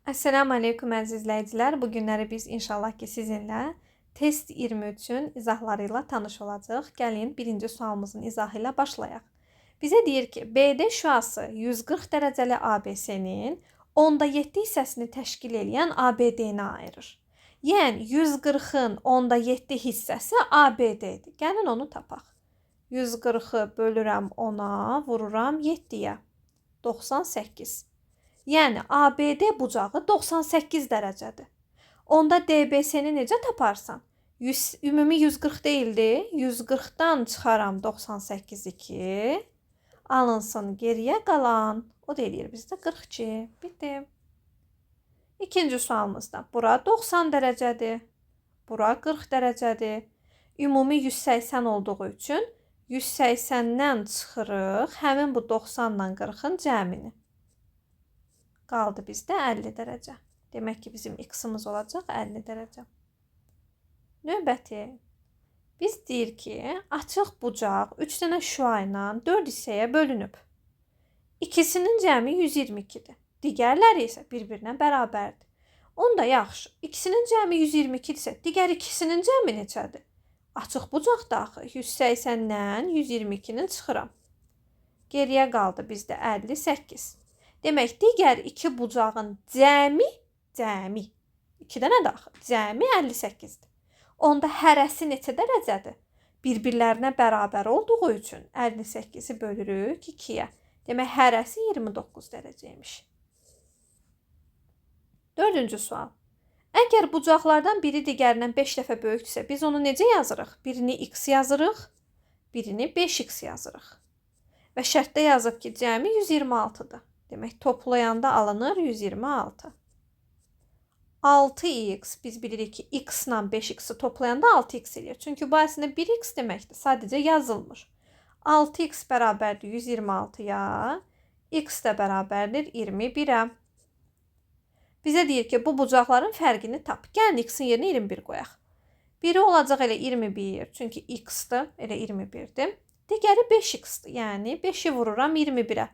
Esselamu Aleyküm əziz izləyicilər. Bu günləri biz inşallah ki sizinlə test 23-ün izahlarıyla tanış olacağıq. Gəlin birinci sualımızın izahı ilə başlayaq. Bizə deyir ki, BD şüası 140 dərəcəli ABC-nin 10/7 hissəsini təşkil edən ABD-ni ayırır. Yəni 140-ın 10/7 hissəsi ABD-dir. Gəlin onu tapaq. 140-ı bölürəm 10-a, vururam 7-yə. 98. Yəni ABD bucağı 98 dərəcədir. Onda DBS-ni necə taparsan? Ümumi 140 deyildi. 140-dan çıxaram 98-i ki, alınsın geriyə qalan. O da eləyir bizdə 42. Bitti. İkinci sualımızda. Bura 90 dərəcədir. Bura 40 dərəcədir. Ümumi 180 olduğu üçün 180-dən çıxırıq həmin bu 90-dan 40-ın cəmini. Qaldı bizdə 50 dərəcə. Demək ki, bizim x-imiz olacaq 50 dərəcə. Növbəti. Biz deyir ki, açıq bucaq 3 dənə şüa ilə 4 hissəyə bölünüb. İkisinin cəmi 122-dir. Digərləri isə bir-birinə bərabərdir. Onda yaxşı. İkisinin cəmi 122-dirsə, digər ikisinin cəmi neçədir? Açıq bucaqda axı 180-dən 122-nin çıxıram. Geriyə qaldı bizdə 58. Demək, digər iki bucağın cəmi 2 dənə də axı, cəmi 58-dir. Onda hərəsi neçə dərəcədir? Bir-birlərinə bərabər olduğu üçün 58-i bölürük 2-yə. Demək, hərəsi 29 dərəcəymiş. Dördüncü sual. Əgər bucaqlardan biri digərindən 5 dəfə böyükdürsə, biz onu necə yazırıq? Birini x yazırıq, birini 5x yazırıq. Və şərtdə yazıb ki, cəmi 126-dır. Demək, toplayanda alınır 126. 6x, biz bilirik ki, x ilə 5x-i toplayanda 6x eləyir. Çünki bu əslində 1x deməkdir, sadəcə yazılmır. 6x bərabərdir 126-ya, x də bərabərdir 21-ə. Bizə deyir ki, bu bucaqların fərqini tap. Gəlin x-in yerinə 21 qoyaq. Biri olacaq elə 21, çünki x-dır, elə 21-dir. Digəri 5x-dır, yəni 5-i vururam 21-ə.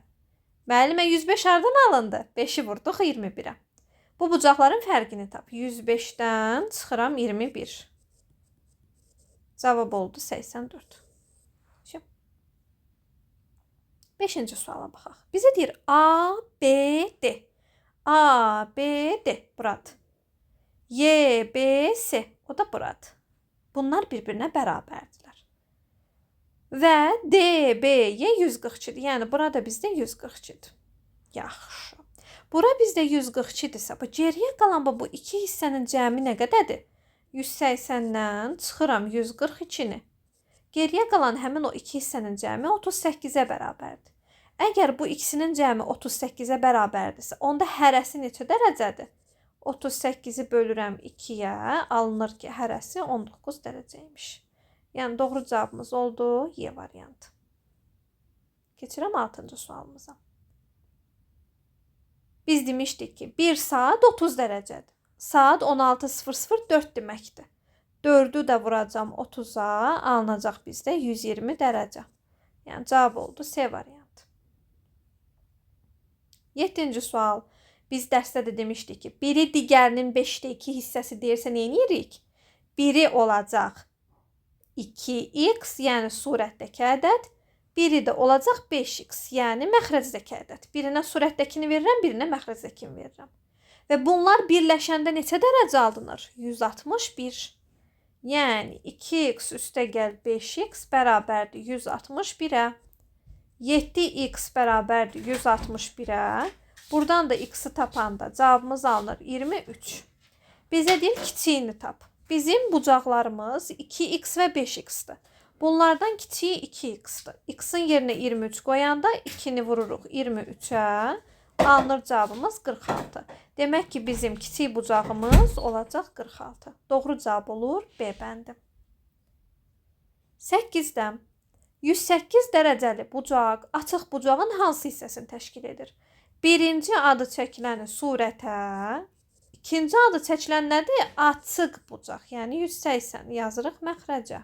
Müəllimə 105 hardan alındı? 5-i vurduq 21-ə. Bu bucaqların fərqini tap. 105-dən çıxıram 21. Cavab oldu 84. 5-ci suala baxaq. Bizə deyir A, B, D. A, B, D buradır. Y, B, S o da buradır. Bunlar bir-birinə bərabərdirlər. Və D, B, Y 142-dir. Yəni, burada bizdə 142-dir. Yaxşı. Bura bizdə 142-dirsə, bu geriyə qalan bu iki hissənin cəmi nə qədədir? 180-dən çıxıram 142-ni. Geriyə qalan həmin o iki hissənin cəmi 38-ə bərabərdir. Əgər bu ikisinin cəmi 38-ə bərabərdirsə, onda hərəsi neçə dərəcədir? 38-i bölürəm 2-yə, alınır ki, hərəsi 19 dərəcəymiş. Yəni, doğru cavabımız oldu Y variantı. Keçirəm 6-cı sualımıza. Biz demişdik ki, 1 saat 30 dərəcədir. Saat 16:00 4 deməkdir. 4-ü də vuracam 30-a, alınacaq bizdə 120 dərəcə. Yəni, cavab oldu C variantı. 7-ci sual. Biz dərsdə də demişdik ki, biri digərinin 5/2 hissəsi deyirsə, nə edirik? Biri olacaq 2x, yəni surətdəki ədəd. Biri də olacaq 5x, yəni məxrəcdəki ədəd. Birinə surətdəkini verirəm, birinə məxrəcdəkini verirəm. Və bunlar birləşəndə neçə dərəcə alınır? 161. Yəni 2x üstə gəl 5x bərabərdir 161-ə. 7x bərabərdir 161-ə. Buradan da x-i tapanda cavabımız alınır 23. Bizə deyir kiçiyini tap. Bizim bucaqlarımız 2x və 5x-dir. Bunlardan kiçiyi 2x-dir. X-in yerinə 23 qoyanda 2-ni vururuq 23-ə. Alınır cavabımız 46. Demək ki, bizim kiçik bucağımız olacaq 46. Doğru cavab olur B bəndi. 8-dən 108 dərəcəli bucaq açıq bucağın hansı hissəsini təşkil edir? Birinci adı çəkiləni surətə, ikinci adı çəkilən nədir? Açıq bucaq, yəni 180 yazırıq məxrəcə.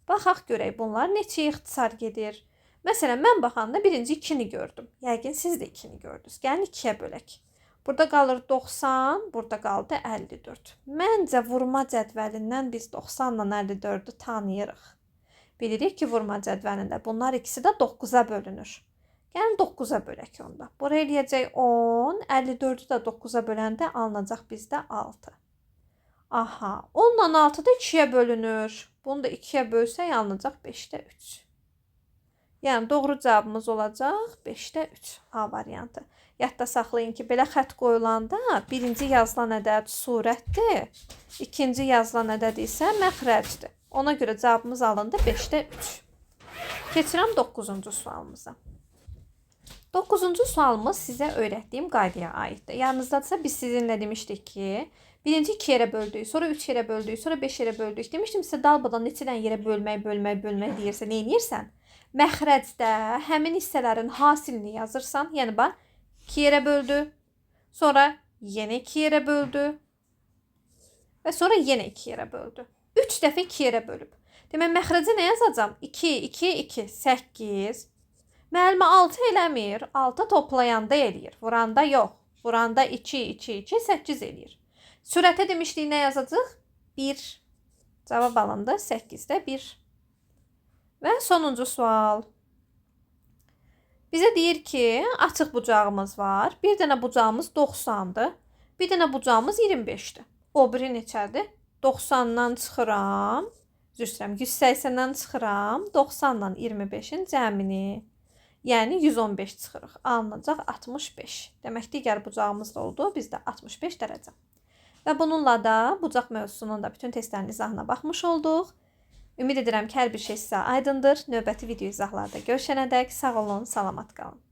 Baxaq görək bunlar neçə ixtisar gedir? Məsələn, mən baxanda birinci 2-ni gördüm. Yəqin siz də 2-ni gördünüz. Gəlin 2-yə bölək. Burada qalır 90, burada qaldı 54. Məncə vurma cədvəlindən biz 90 ilə 54-ü tanıyırıq. Bilirik ki, vurma cədvəlində bunlar ikisi də 9-a bölünür. Gəlin 9-a bölək onda. Buraya eləyəcək 10, 54-ü də 9-a böləndə alınacaq bizdə 6. Aha, 10 ilə 6 da 2-yə bölünür. Bunu da 2-yə bölsək alınacaq 5-də 3. Yəni doğru cavabımız olacaq 5-də 3 A variantı. Yadda saxlayın ki, belə xətt qoyulanda birinci yazılan ədəd surətdir, ikinci yazılan ədəd isə məxrəcdir. Ona görə cavabımız alındı 5-də 3. Keçirəm 9-cu sualımıza. 9-cu sualımız sizə öyrətdiyim qaydaya aiddir. Yalnızdadırsa biz sizinlə demişdik ki, birinci 2 yerə böldük, sonra 3 yerə böldük, sonra 5 yerə böldük. Demişdim sizə dalbadan neçədən yerə bölmək deyirsə, nə edirsən? Məxrəcdə həmin hissələrin hasilini yazırsan. Yəni bax, 2 yerə böldü, sonra yenə 2 yerə böldü və sonra yenə 2 yerə böldü. 3 dəfə 2 yerə bölüb. Demək, məxrəcə nə yazacağam? 2, 2, 2, 8. Müəllimə 6 eləmir, 6 toplayanda eləyir, vuranda yox. Vuranda 2, 2, 2, 8 eləyir. Sürətə demişdik, nə yazacaq? 1. Cavab alındı 8-də 1. Və sonuncu sual. Bizə deyir ki, açıq bucağımız var. Bir dənə bucağımız 90-dır. Bir dənə bucağımız 25-dir. O biri neçədir? 90-dan çıxıram. Üzr istəyirəm, 180-dən çıxıram. 90-dan 25-in cəmini. Yəni 115 çıxırıq. Alınacaq 65. Demək, digər bucağımız da oldu. Bizdə 65 dərəcə. Və bununla da bucaq mövzusunun da bütün testlərin izahına baxmış olduq. Ümid edirəm ki, hər bir şey sizə aydındır. Növbəti video izahlarda görüşənədək sağ olun, salamat qalın.